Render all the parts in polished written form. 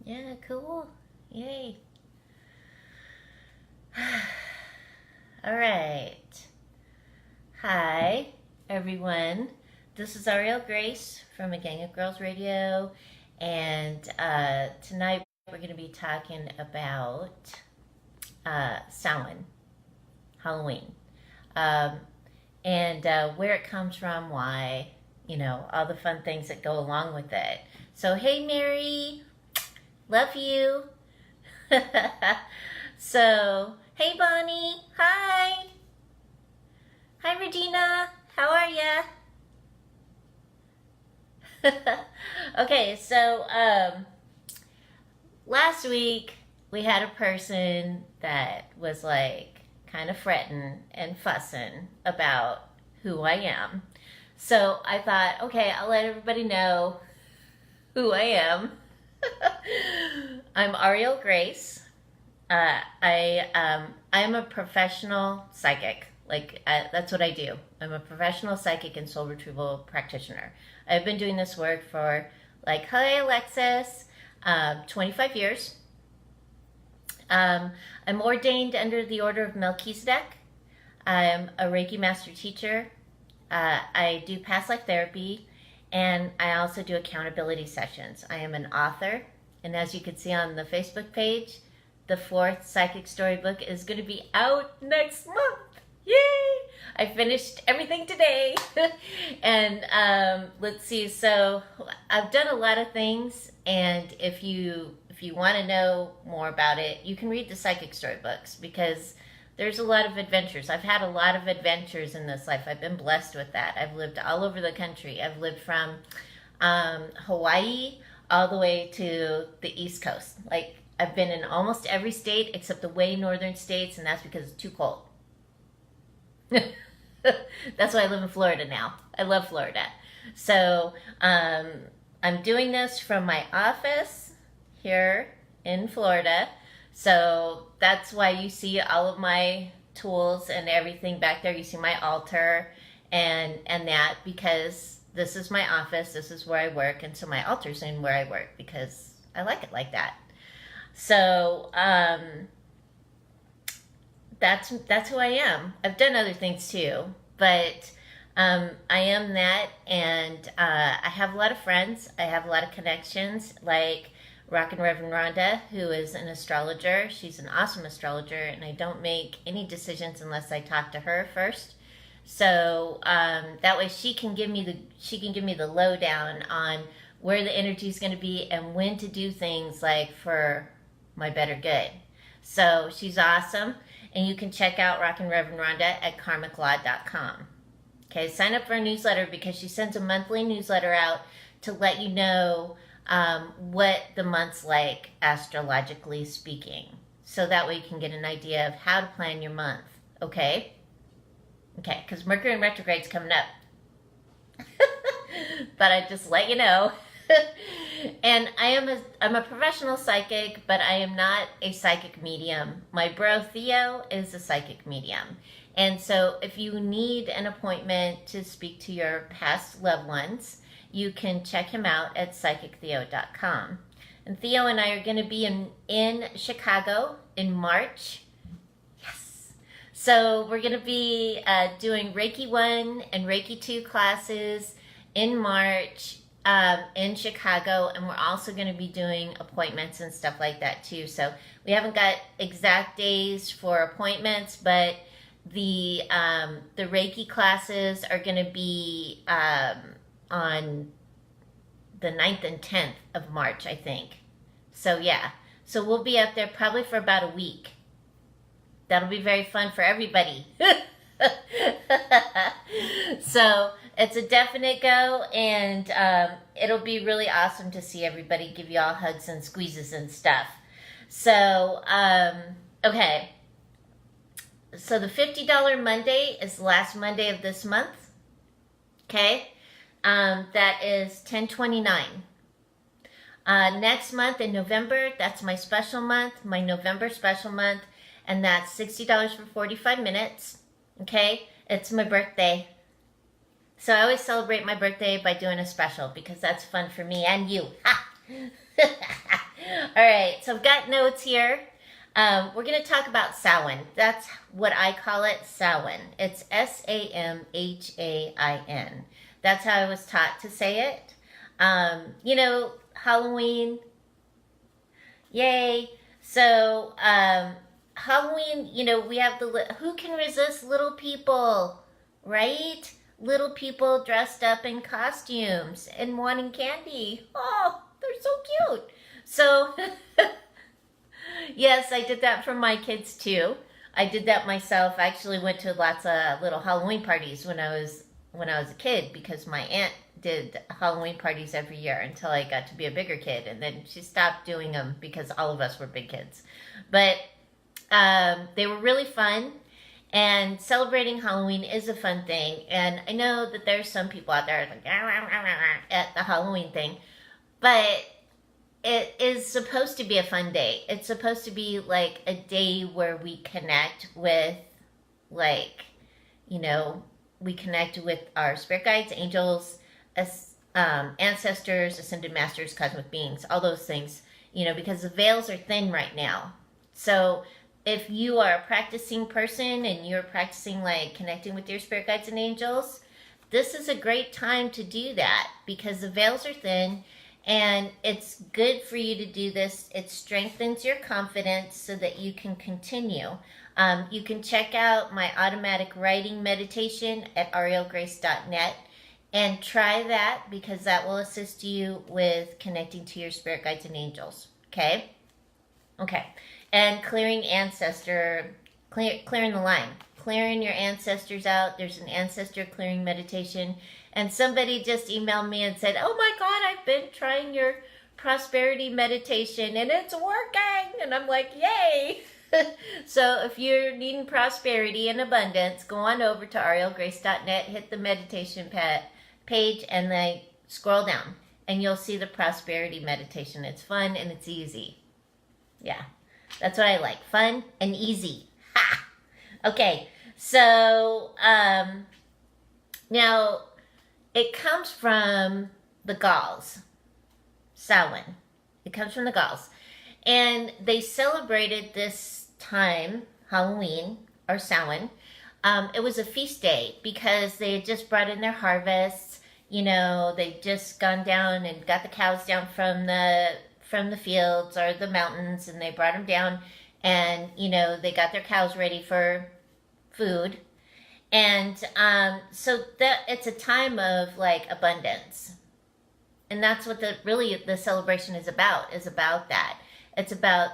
Yeah, cool. Yay. All right. Hi, everyone. This is Ariel Grace from A Gang of Girls Radio, and tonight we're going to be talking about Samhain, Halloween, um, and where it comes from, why, all the fun things that go along with it. So, hey, Mary, love you. So, hey, Bonnie, hi. Hi, Regina. How are ya? Okay, so last week we had a person that was like kind of fretting and fussing about who I am. So I thought, okay, I'll let everybody know who I am. I'm Ariel Grace. I'm a professional psychic. That's what I do. I'm a professional psychic and soul retrieval practitioner. I've been doing this work for, hi Alexis, 25 years. I'm ordained under the Order of Melchizedek. I'm a Reiki master teacher. I do past life therapy, and I also do accountability sessions. I am an author, and as you can see on the Facebook page, the 4th psychic storybook is going to be out next month. Yay! I finished everything today. And let's see, so I've done a lot of things, and if you want to know more about it, you can read the psychic storybooks, because there's a lot of adventures. I've had a lot of adventures in this life. I've been blessed with that. I've lived all over the country. I've lived from Hawaii all the way to the East Coast. I've been in almost every state except the way northern states, and that's because it's too cold. That's why I live in Florida now. I love Florida. So I'm doing this from my office here in Florida. So that's why you see all of my tools and everything back there. You see my altar and that, because this is my office. This is where I work. And so my altar's in where I work because I like it like that. So that's who I am. I've done other things too, but I am that, and I have a lot of friends. I have a lot of connections, like Rockin' Reverend Rhonda, who is an astrologer. She's an awesome astrologer, and I don't make any decisions unless I talk to her first. So that way she can give me the lowdown on where the energy is going to be and when to do things, for my better good. So she's awesome, and you can check out Rockin' Reverend Rhonda at karmiclaw.com. Okay, sign up for a newsletter, because she sends a monthly newsletter out to let you know what the month's like, astrologically speaking. So that way you can get an idea of how to plan your month. Okay? Okay, because Mercury in retrograde's coming up. But I just let you know. And I'm a professional psychic, but I am not a psychic medium. My bro Theo is a psychic medium. And so if you need an appointment to speak to your past loved ones, you can check him out at psychictheo.com. And Theo and I are going to be in Chicago in March. Yes. So we're going to be doing Reiki 1 and Reiki 2 classes in March in Chicago, and we're also going to be doing appointments and stuff like that too. So we haven't got exact days for appointments, but the Reiki classes are going to be on the 9th and 10th of March, I think. So yeah, so we'll be up there probably for about a week. That'll be very fun for everybody. So it's a definite go, and it'll be really awesome to see everybody, give you all hugs and squeezes and stuff. So, okay. So the $50 Monday is the last Monday of this month. Okay. That is 10/29. Next month in November, that's my special month, my November special month, and that's $60 for 45 minutes. Okay, it's my birthday. So I always celebrate my birthday by doing a special, because that's fun for me and you. Ha! All right, so I've got notes here. We're going to talk about Samhain. That's what I call it, Samhain. It's Samhain. That's how I was taught to say it. Halloween, yay. So, Halloween, we have who can resist little people, right? Little people dressed up in costumes and wanting candy. Oh, they're so cute. So, yes, I did that for my kids too. I did that myself. I actually went to lots of little Halloween parties when I was a kid because my aunt did Halloween parties every year until I got to be a bigger kid, and then she stopped doing them because all of us were big kids. But they were really fun, and celebrating Halloween is a fun thing. And I know that there's some people out there like at the Halloween thing, but it is supposed to be a fun day. It's supposed to be like a day where we connect with, we connect with our spirit guides, angels, ancestors, ascended masters, cosmic beings, all those things, because the veils are thin right now. So if you are a practicing person and you're practicing connecting with your spirit guides and angels, this is a great time to do that because the veils are thin. And it's good for you to do this. It strengthens your confidence so that you can continue. You can check out my automatic writing meditation at arielgrace.net and try that because that will assist you with connecting to your spirit guides and angels. Okay? Okay. And clearing the line. Clearing your ancestors out. There's an ancestor clearing meditation. And somebody just emailed me and said, oh my God, I've been trying your prosperity meditation and it's working. And I'm like, yay. So if you're needing prosperity and abundance, go on over to arielgrace.net, hit the meditation page, and then scroll down. And you'll see the prosperity meditation. It's fun and it's easy. Yeah, that's what I like. Fun and easy. Ha! Okay, so now it comes from the Gauls, Samhain. It comes from the Gauls. And they celebrated this time, Halloween, or Samhain. It was a feast day because they had just brought in their harvests. They'd just gone down and got the cows down from the fields or the mountains, and they brought them down, and they got their cows ready for food. And so that it's a time of abundance, and that's what the celebration is about that. It's about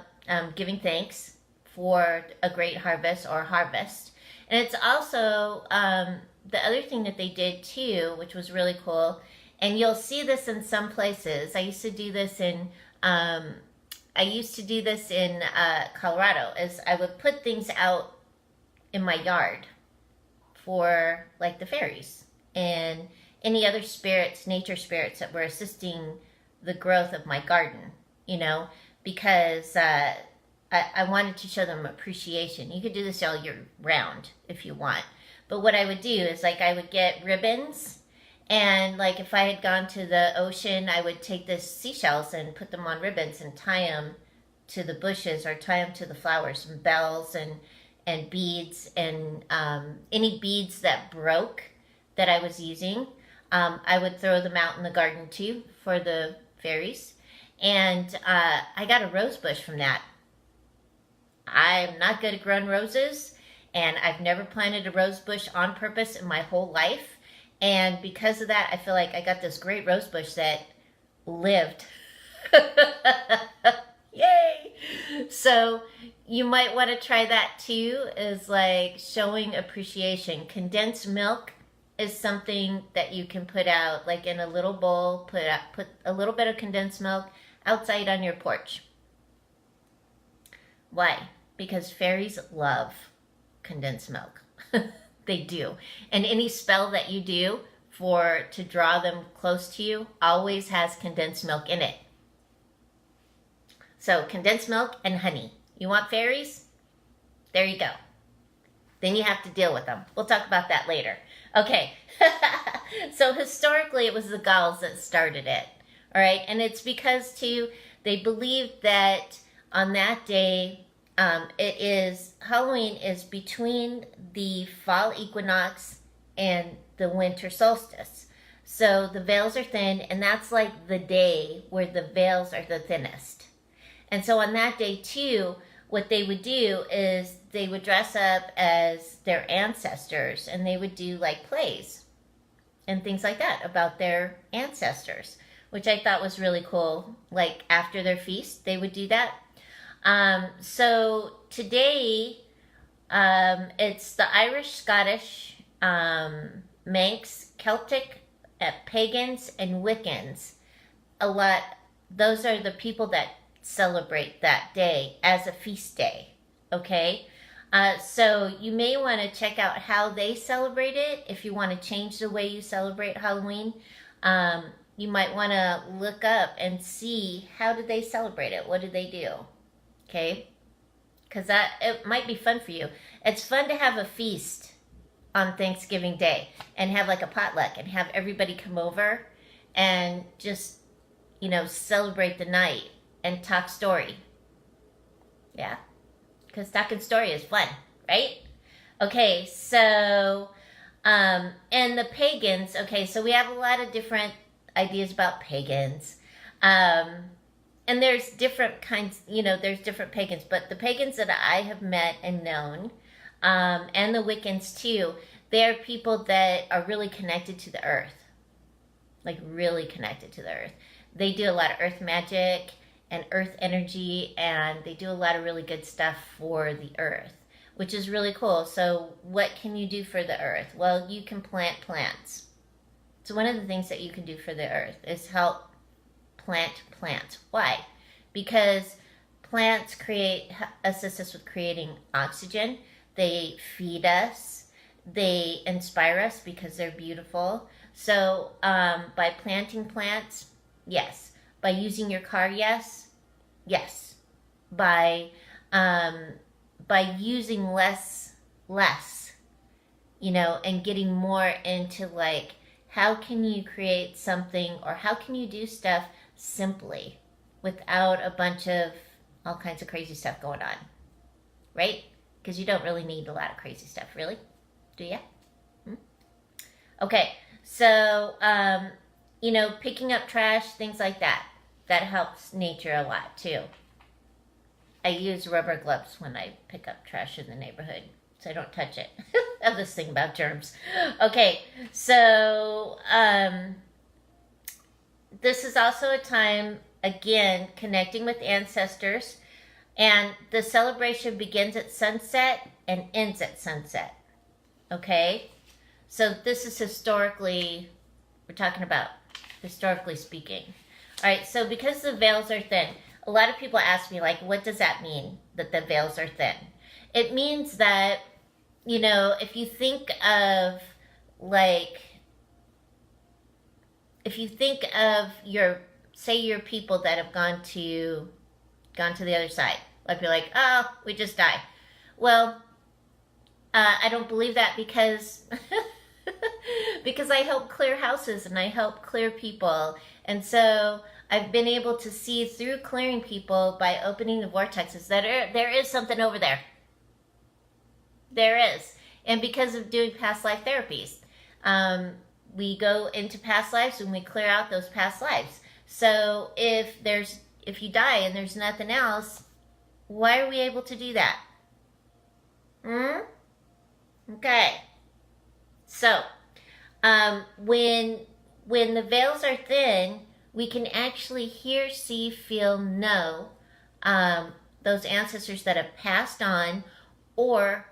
giving thanks for a great harvest or harvest. And it's also the other thing that they did too, which was really cool, and you'll see this in some places. I used to do this in Colorado, is I would put things out in my yard for the fairies and any other spirits, nature spirits that were assisting the growth of my garden, because I wanted to show them appreciation. You could do this all year round if you want. But what I would do is I would get ribbons, and if I had gone to the ocean, I would take the seashells and put them on ribbons and tie them to the bushes or tie them to the flowers, and bells and beads, and any beads that broke that I was using, I would throw them out in the garden too for the fairies. And I got a rose bush from that. I'm not good at growing roses, and I've never planted a rose bush on purpose in my whole life. And because of that, I feel like I got this great rose bush that lived. Yay! So you might want to try that too, is showing appreciation. Condensed milk is something that you can put out in a little bowl, put a little bit of condensed milk outside on your porch. Why? Because fairies love condensed milk. They do. And any spell that you do to draw them close to you always has condensed milk in it. So condensed milk and honey. You want fairies? There you go. Then you have to deal with them. We'll talk about that later. Okay. So historically, it was the Gauls that started it. All right. And it's because They believe that on that day, Halloween is between the fall equinox and the winter solstice. So the veils are thin, and that's like the day where the veils are the thinnest. And so on that day too, what they would do is they would dress up as their ancestors, and they would do like plays and things like that about their ancestors, which I thought was really cool. Like after their feast, they would do that. So today, it's the Irish, Scottish, Manx, Celtic, Pagans, and Wiccans. Those are the people that celebrate that day as a feast day. Okay? So you may want to check out how they celebrate it. If you want to change the way you celebrate Halloween, you might want to look up and see how did they celebrate it. What did they do? Okay? Because it might be fun for you. It's fun to have a feast on Thanksgiving Day and have like a potluck and have everybody come over and just, celebrate the night and talk story. Yeah? Because talking story is fun, right? Okay, so, and the pagans, okay, so we have a lot of different ideas about pagans. And there's different kinds, there's different pagans, but the pagans that I have met and known, and the Wiccans too, they're people that are really connected to the earth. Like really connected to the earth. They do a lot of earth magic and earth energy, and they do a lot of really good stuff for the earth, which is really cool. So what can you do for the earth? Well, you can plant plants. So one of the things that you can do for the earth is help plant plants. Why? Because plants assist us with creating oxygen. They feed us. They inspire us because they're beautiful. So by planting plants, yes. By using your car, yes. Yes. By using less, and getting more into like, how can you create something, or how can you do stuff simply without a bunch of all kinds of crazy stuff going on, right? Because you don't really need a lot of crazy stuff, really, do you? Okay, so picking up trash, things like that helps nature a lot too. I use rubber gloves when I pick up trash in the neighborhood so I don't touch it. I have this thing about germs. Okay, so this is also a time, again, connecting with ancestors, and the celebration begins at sunset and ends at sunset. Okay? So this is we're talking about historically speaking. All right, so because the veils are thin, a lot of people ask me, like, what does that mean, that the veils are thin? It means that, if you think of, your people that have gone to the other side, like, you're like, oh, we just died. Well, I don't believe that because because I help clear houses and I help clear people. And so I've been able to see through clearing people by opening the vortexes that there is something over there. There is. And because of doing past life therapies, we go into past lives and we clear out those past lives. So if you die and there's nothing else, why are we able to do that? Okay. So, when the veils are thin, we can actually hear, see, feel, know those ancestors that have passed on, or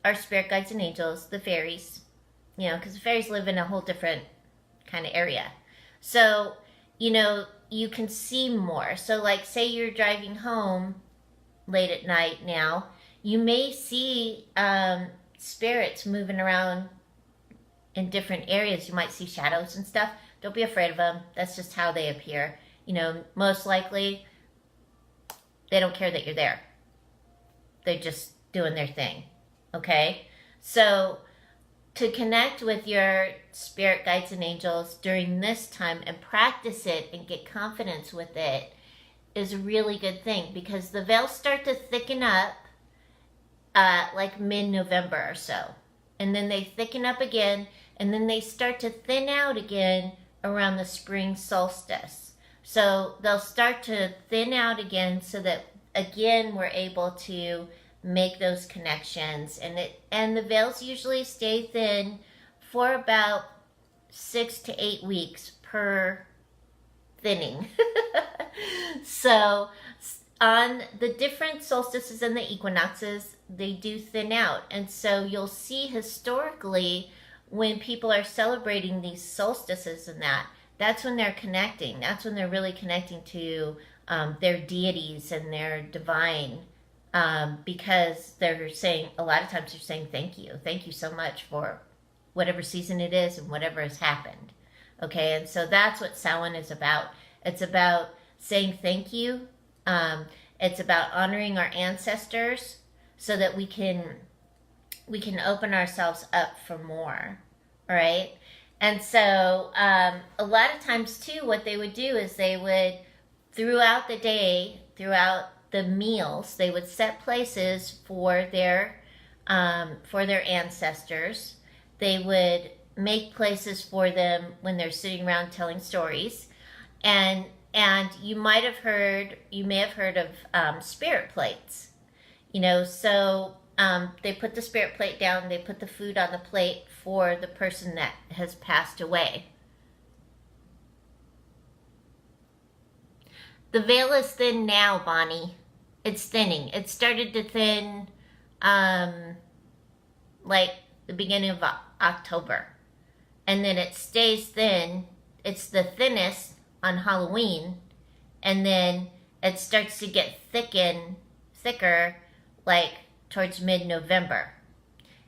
our spirit guides and angels, the fairies, because the fairies live in a whole different kind of area. So, you can see more. So, like, say you're driving home late at night now, you may see spirits moving around in different areas. You might see shadows and stuff. Don't be afraid of them. That's just how they appear. Most likely they don't care that you're there. They're just doing their thing. Okay? So to connect with your spirit guides and angels during this time and practice it and get confidence with it, is a really good thing because the veils start to thicken up like mid-November or so. And then they thicken up again, and then they start to thin out again around the spring solstice. So they'll start to thin out again so that again we're able to make those connections. And the veils usually stay thin for about 6 to 8 weeks per thinning. So on the different solstices and the equinoxes, they do thin out. And so you'll see historically when people are celebrating these solstices and that's when they're connecting. That's when they're really connecting to their deities and their divine, because they're saying, a lot of times they're saying thank you. Thank you so much for whatever season it is and whatever has happened. Okay, and so that's what Samhain is about. It's about saying thank you. It's about honoring our ancestors so that we can open ourselves up for more. All right. And so a lot of times too, what they would do is they would, throughout the day, throughout the meals, they would set places for their ancestors. They would make places for them when they're sitting around telling stories. And you may have heard of spirit plates. So they put the spirit plate down, they put the food on the plate for the person that has passed away. The veil is thin now, Bonnie. It's thinning. It started to thin like the beginning of October. And then it stays thin. It's the thinnest on Halloween. And then it starts to get thicker like towards mid-November.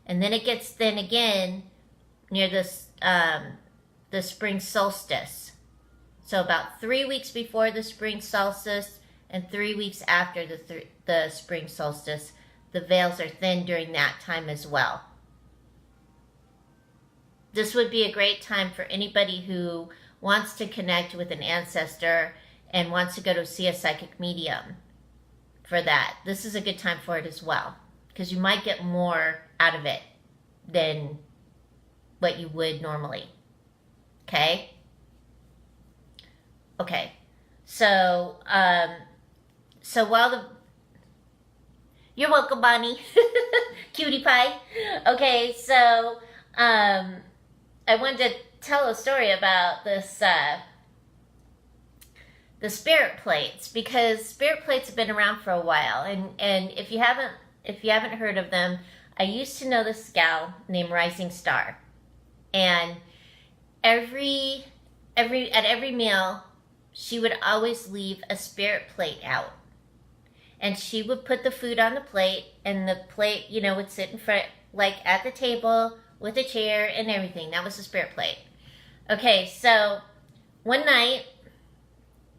And then it gets thin again near the spring solstice. So about 3 weeks before the spring solstice and 3 weeks after the spring solstice, the veils are thin during that time as well. This would be a great time for anybody who wants to connect with an ancestor and wants to go to see a psychic medium for that. This is a good time for it as well, because you might get more out of it than what you would normally. Okay? Okay. So while you're welcome, Bonnie. Cutie pie. Okay, so I wanted to tell a story about this the spirit plates, because spirit plates have been around for a while, and if you haven't heard of them, I used to know this gal named Rising Star, and at every meal she would always leave a spirit plate out, and she would put the food on the plate, and the plate would sit in front, like at the table with a chair and everything. That was the spirit plate. Okay, so one night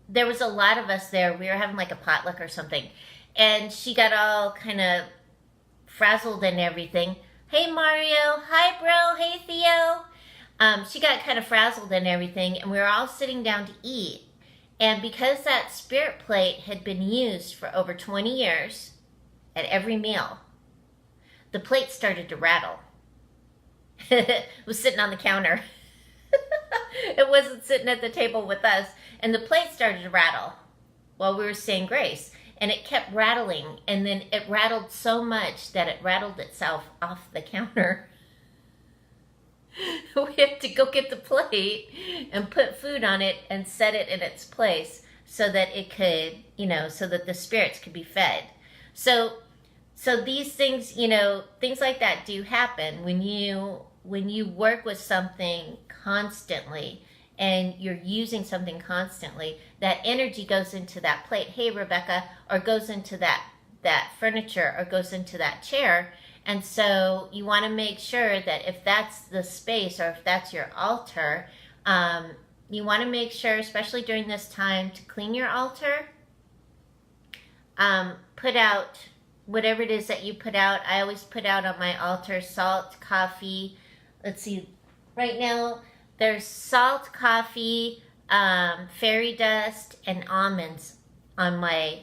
there was a lot of us there. We were having like a potluck or something, and she got all kind of frazzled and everything. Hey Mario, hi bro, hey Theo. She got kind of frazzled and everything, and we were all sitting down to eat. And because that spirit plate had been used for over 20 years at every meal, the plate started to rattle. It was sitting on the counter. It wasn't sitting at the table with us. And the plate started to rattle while we were saying grace. And it kept rattling. And then it rattled so much that it rattled itself off the counter. We had to go get the plate and put food on it and set it in its place so that it could, so that the spirits could be fed. So these things, things like that do happen when you work with something constantly and you're using something constantly. That energy goes into that plate, hey Rebecca, or goes into that furniture, or goes into that chair. And so you want to make sure that if that's the space, or if that's your altar, you want to make sure, especially during this time, to clean your altar. Put out whatever it is that you put out. I always put out on my altar salt, coffee. Let's see, right now there's salt, coffee, fairy dust, and almonds on my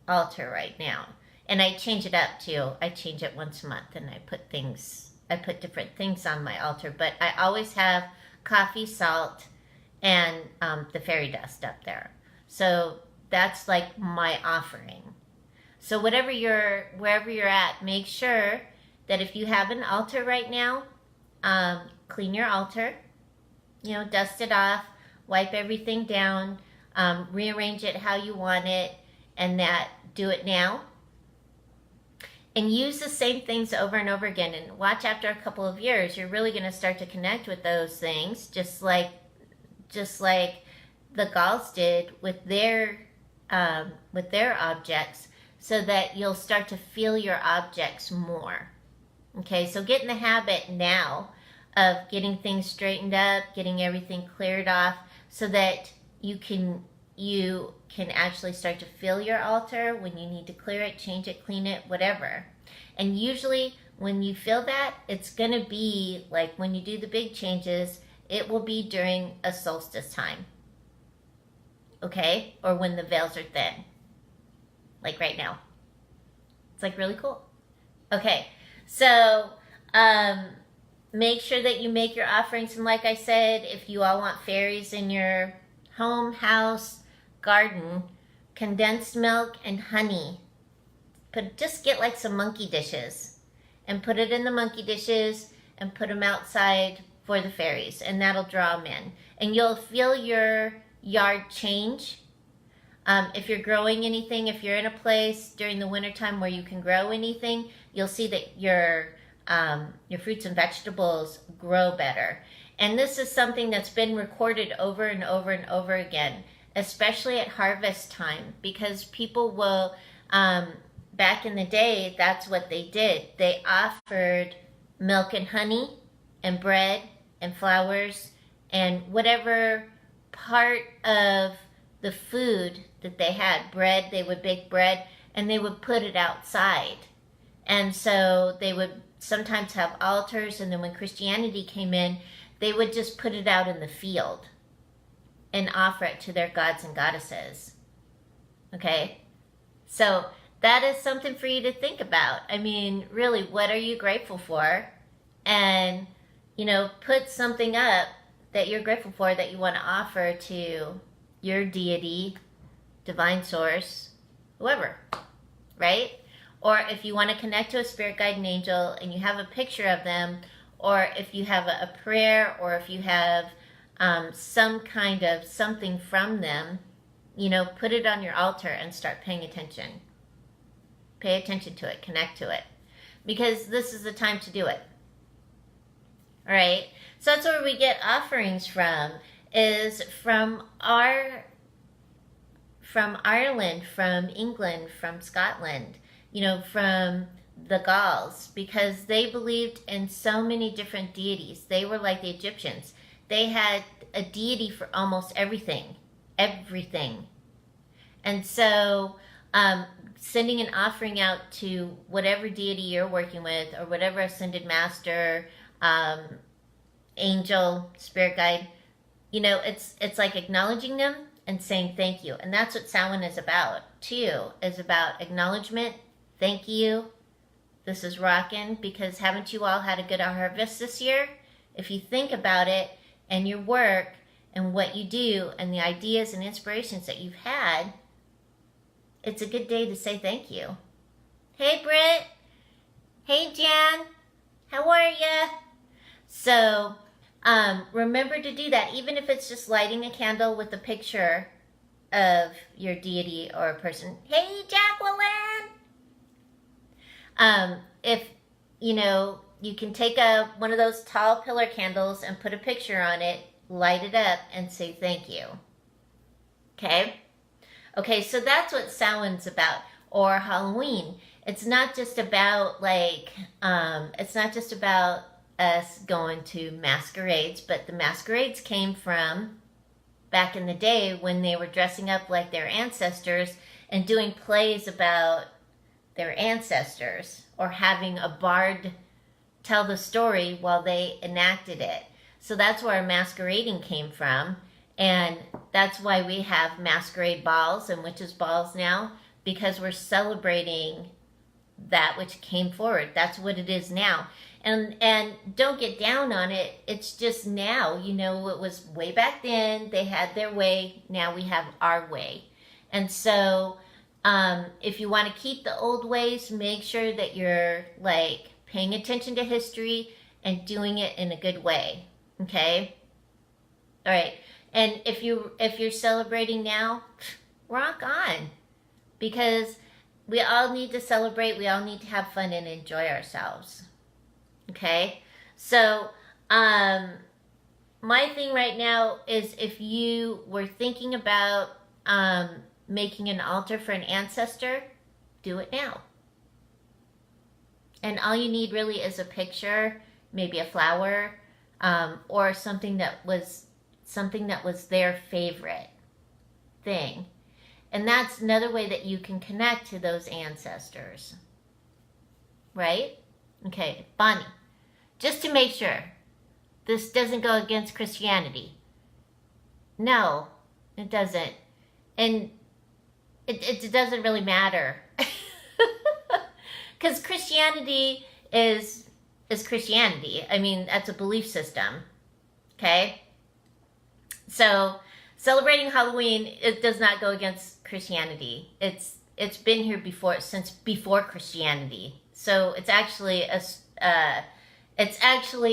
altar right now. And I change it up too. I change it once a month, and I put different things on my altar. But I always have coffee, salt, and the fairy dust up there. So that's like my offering. So wherever you're at, make sure that if you have an altar right now, clean your altar. Dust it off, wipe everything down, rearrange it how you want it, and do it now. And use the same things over and over again. And watch, after a couple of years, you're really going to start to connect with those things, just like the Gauls did with their objects, so that you'll start to feel your objects more. Okay, so get in the habit now of getting things straightened up, getting everything cleared off, so that you can actually start to feel your altar when you need to clear it, change it, clean it, whatever. And usually when you feel that, it's going to be like when you do the big changes, it will be during a solstice time. Okay? Or when the veils are thin. Like right now. It's like really cool. Okay, so make sure that you make your offerings. And like I said, if you all want fairies in your home, house, garden, condensed milk and honey. Just get like some monkey dishes and put it in the monkey dishes and put them outside for the fairies, and that'll draw them in. And you'll feel your yard change. If you're growing anything, if you're in a place during the wintertime where you can grow anything, you'll see that your fruits and vegetables grow better. And this is something that's been recorded over and over and over again, especially at harvest time, because people will, back in the day, that's what they did. They offered milk and honey and bread and flowers and whatever part of the food that they had. Bread, they would bake bread and they would put it outside. And so they would sometimes have altars, and then when Christianity came in, they would just put it out in the field and offer it to their gods and goddesses. Okay? So that is something for you to think about. I mean, really, what are you grateful for? And, put something up that you're grateful for that you want to offer to your deity, divine source, whoever, right? Or if you want to connect to a spirit guide and angel and you have a picture of them, or if you have a prayer, or if you have some kind of something from them, put it on your altar and start paying attention. Pay attention to it, connect to it, because this is the time to do it. All right? So that's where we get offerings from, is from Ireland, from England, from Scotland, from the Gauls, because they believed in so many different deities. They were like the Egyptians. They had a deity for almost everything. And so sending an offering out to whatever deity you're working with, or whatever ascended master, angel, spirit guide, it's like acknowledging them and saying thank you. And that's what Samhain is about too, is about acknowledgement. Thank you. This is rocking, because haven't you all had a good harvest this year? If you think about it, and your work and what you do and the ideas and inspirations that you've had, it's a good day to say thank you. Hey, Britt. Hey, Jan. How are ya? So remember to do that, even if it's just lighting a candle with a picture of your deity or a person. Hey, Jacqueline. If, you can take one of those tall pillar candles and put a picture on it, light it up, and say thank you. Okay? Okay, so that's what Samhain's about, or Halloween. It's not just about it's not just about us going to masquerades, but the masquerades came from back in the day when they were dressing up like their ancestors and doing plays about their ancestors, or having a bard tell the story while they enacted it. So that's where masquerading came from. And that's why we have masquerade balls and witches' balls now, because we're celebrating that which came forward. That's what it is now. And don't get down on it. It's just now. You know, it was way back then. They had their way. Now we have our way. And so if you want to keep the old ways, make sure that you're like paying attention to history and doing it in a good way. Okay? All right. And if you're celebrating now, rock on. Because we all need to celebrate. We all need to have fun and enjoy ourselves. Okay? So, my thing right now is if you were thinking about making an altar for an ancestor, do it now. And all you need really is a picture, maybe a flower, or something that was their favorite thing. And that's another way that you can connect to those ancestors. Right? Okay, Bonnie, just to make sure this doesn't go against Christianity. No, it doesn't. And it doesn't really matter. Because Christianity is Christianity. I mean, that's a belief system. Okay? So, celebrating Halloween, it does not go against Christianity. It's been here since before Christianity. So it's actually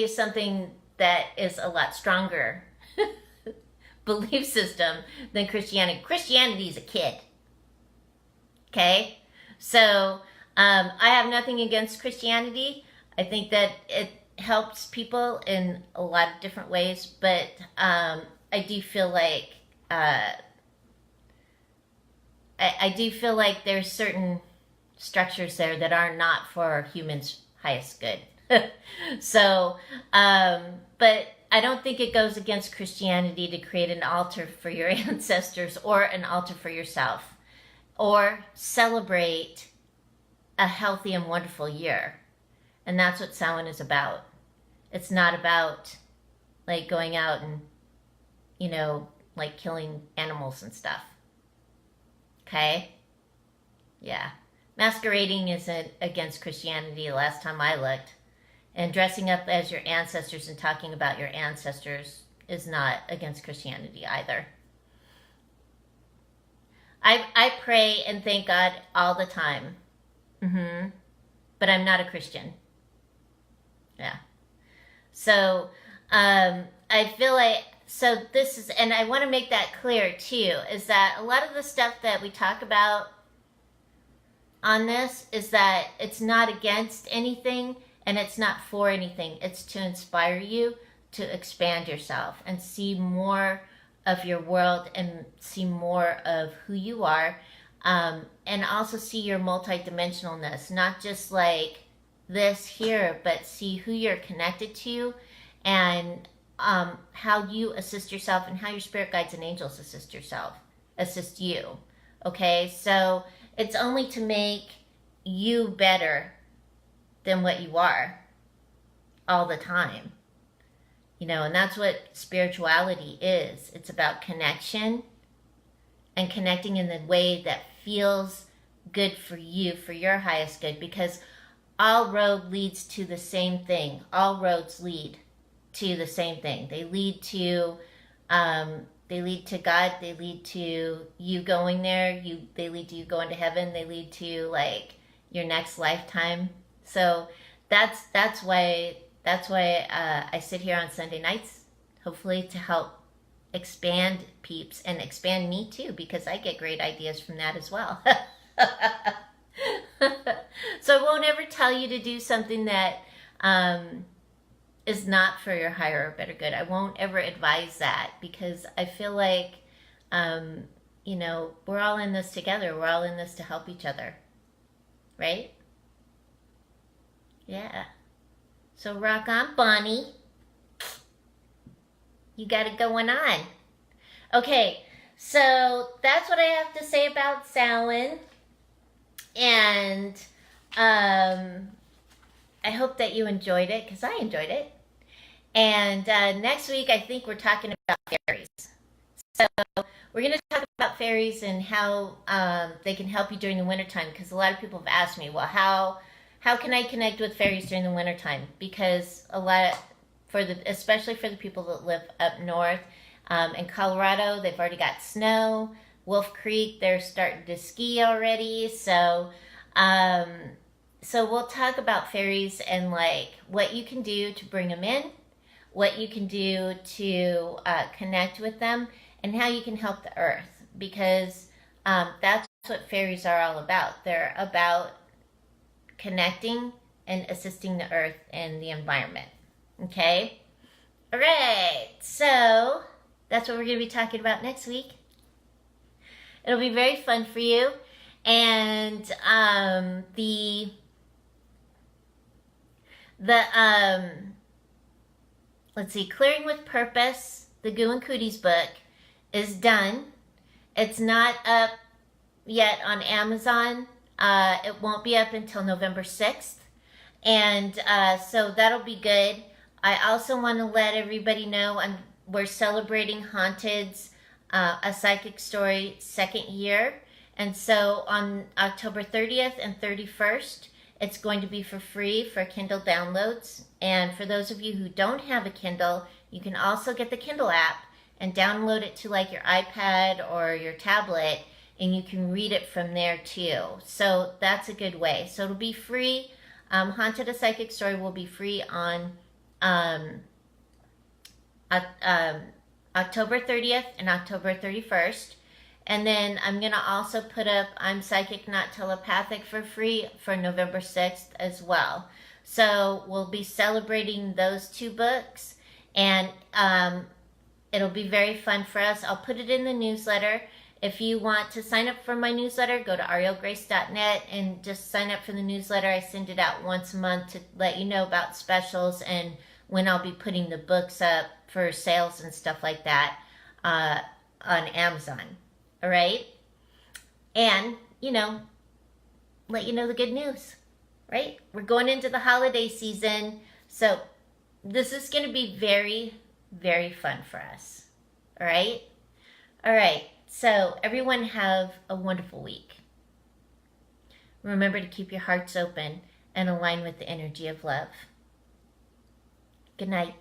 something that is a lot stronger belief system than Christianity. Christianity is a kid. Okay? So I have nothing against Christianity. I think that it helps people in a lot of different ways, but I do feel like I do feel like there's certain structures there that are not for humans' highest good. So, but I don't think it goes against Christianity to create an altar for your ancestors or an altar for yourself, or celebrate a healthy and wonderful year. And that's what Samhain is about. It's not about like going out and, you know, like killing animals and stuff. Okay? Yeah. Masquerading isn't against Christianity the last time I looked. And dressing up as your ancestors and talking about your ancestors is not against Christianity either. I pray and thank God all the time. But I'm not a Christian. Yeah. So, I feel like, so this is, and I want to make that clear too, is that a lot of the stuff that we talk about on this is that it's not against anything and it's not for anything. It's to inspire you to expand yourself and see more of your world and see more of who you are, and also see your multidimensionalness, not just like this here, but see who you're connected to and how you assist yourself and how your spirit guides and angels assist you. Okay, so it's only to make you better than what you are all the time. You know, and that's what spirituality is. It's about connection and connecting in the way that feels good for you, for your highest good, because all road leads to the same thing. All roads lead to the same thing. They lead to God. They lead to you going there. They lead to you going to heaven. They lead to like your next lifetime. So that's why I sit here on Sunday nights, hopefully to help expand peeps and expand me too, because I get great ideas from that as well. So I won't ever tell you to do something that is not for your higher or better good. I won't ever advise that, because I feel like, you know, we're all in this together. We're all in this to help each other. Right? Yeah. So rock on, Bonnie. You got it going on. Okay, so that's what I have to say about Samhain. And I hope that you enjoyed it, because I enjoyed it. And next week, I think we're talking about fairies. So we're going to talk about fairies and how they can help you during the wintertime, because a lot of people have asked me, well, how can I connect with fairies during the wintertime? Because especially for the people that live up north, in Colorado, they've already got snow. Wolf Creek, they're starting to ski already. Um, so we'll talk about fairies and like what you can do to bring them in, what you can do to connect with them, and how you can help the earth, because that's what fairies are all about. They're about connecting and assisting the earth and the environment. Okay? All right. So that's what we're going to be talking about next week. It'll be very fun for you. And let's see, Clearing with Purpose, the Goo and Cooties book, is done. It's not up yet on Amazon. It won't be up until November 6th. And so that'll be good. I also want to let everybody know we're celebrating Haunted's A Psychic Story 2nd year. And so on October 30th and 31st, it's going to be for free for Kindle downloads. And for those of you who don't have a Kindle, you can also get the Kindle app and download it to like your iPad or your tablet, and you can read it from there too. So that's a good way. So it'll be free. Haunted: A Psychic Story will be free on October 30th and October 31st. And then I'm going to also put up I'm Psychic Not Telepathic for free for November 6th as well. So we'll be celebrating those two books, and it'll be very fun for us. I'll put it in the newsletter. If you want to sign up for my newsletter, go to arielgrace.net and just sign up for the newsletter. I send it out once a month to let you know about specials and when I'll be putting the books up for sales and stuff like that on Amazon. All right? And, let you know the good news, right? We're going into the holiday season, so this is going to be very, very fun for us. All right? All right. So everyone have a wonderful week. Remember to keep your hearts open and align with the energy of love. Good night.